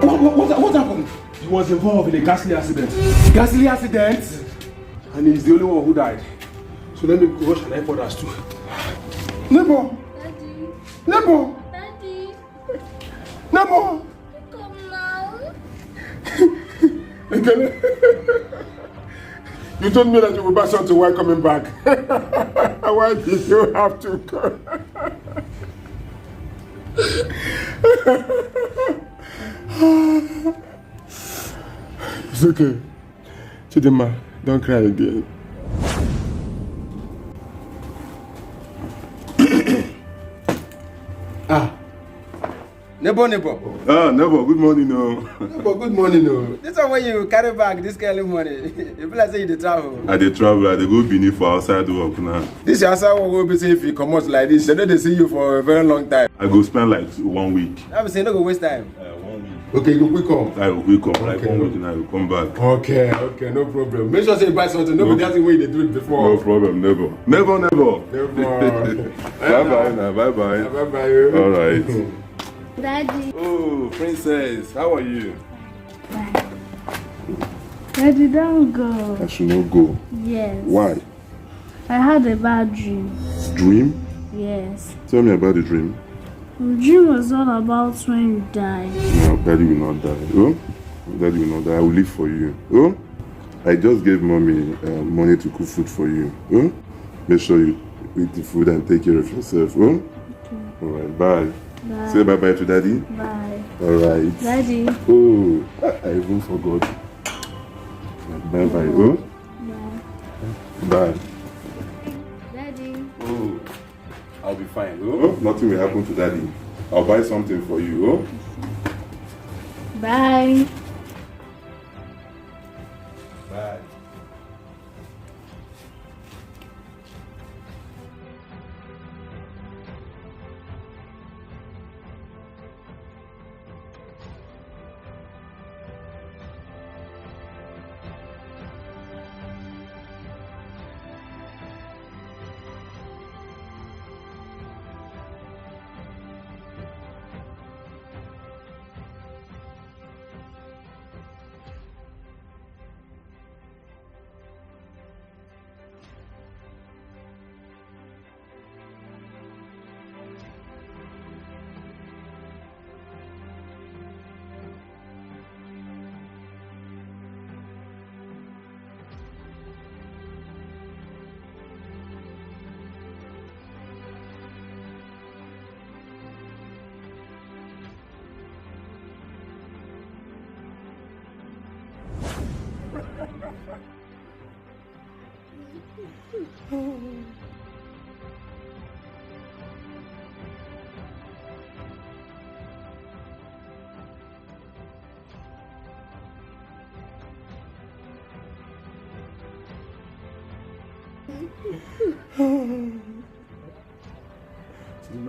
What happened? He was involved in a ghastly accident. Ghastly accident? And he's the only one who died. So let me rush and help others too. Neighbor! Daddy. Neighbor! Daddy. Neighbor! Come now. You told me that you would buy something while coming back. Why did you have to go? It's okay. Chidima, don't cry again. Neighbor. Neighbor, good morning, no. Neighbor, good morning, no. This one when you carry back this early morning. You feel like say you dey travel. I dey travel, I dey go Benin for outside work now. This your outside work will be say if you come out like this, they know they see you for a very long time. I go spend like 1 week. I be say no go waste time. 1 week. Okay, you quick come. I will quick come, Okay. like 1 week and I will come back. Okay, no problem. Make sure say you buy something. No be that way they do it before. No problem, never. Never. Bye-bye now, bye-bye. Bye. All right. Daddy. Oh, princess, how are you? Daddy, don't go. I should not go. Yes. Why? I had a bad dream. Dream? Yes. Tell me about the dream. The dream was all about when you died. No, Daddy will not die. Oh? Daddy will not die. I will live for you. Oh? I just gave mommy money to cook food for you. Oh? Make sure you eat the food and take care of yourself. Oh? Okay. Alright, bye. Bye. Say bye-bye to Daddy. Bye. Alright. Daddy. Oh, I even forgot. Bye-bye. Oh? Bye. Bye. Daddy. Oh, I'll be fine. Oh? Nothing will happen to Daddy. I'll buy something for you. Oh? Bye. Bye.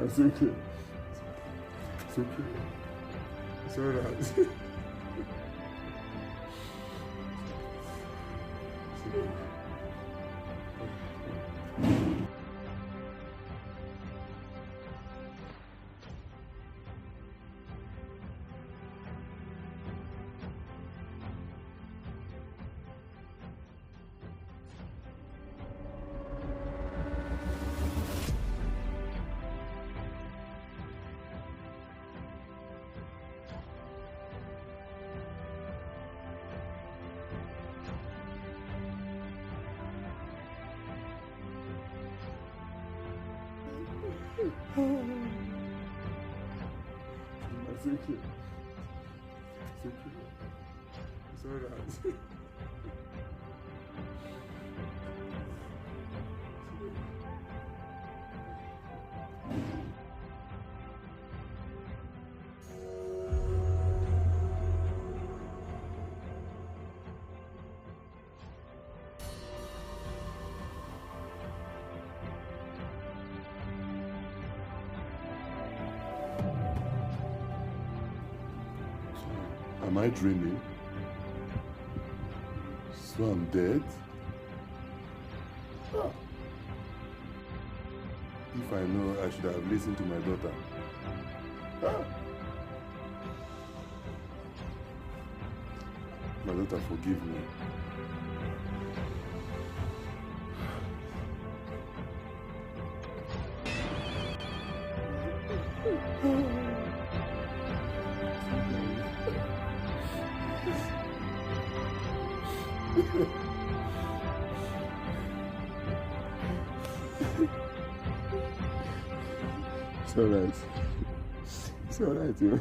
It's okay. It's okay. It's alright. It's okay. It's okay. It's alright. Am I dreaming? So I'm dead? If I know, I should have listened to my daughter. My daughter, forgive me. It's alright. It's alright, you know.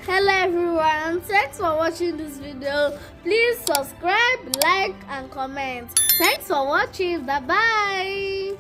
Hello everyone, thanks for watching this video. Please subscribe, like and comment. Thanks for watching. Bye bye.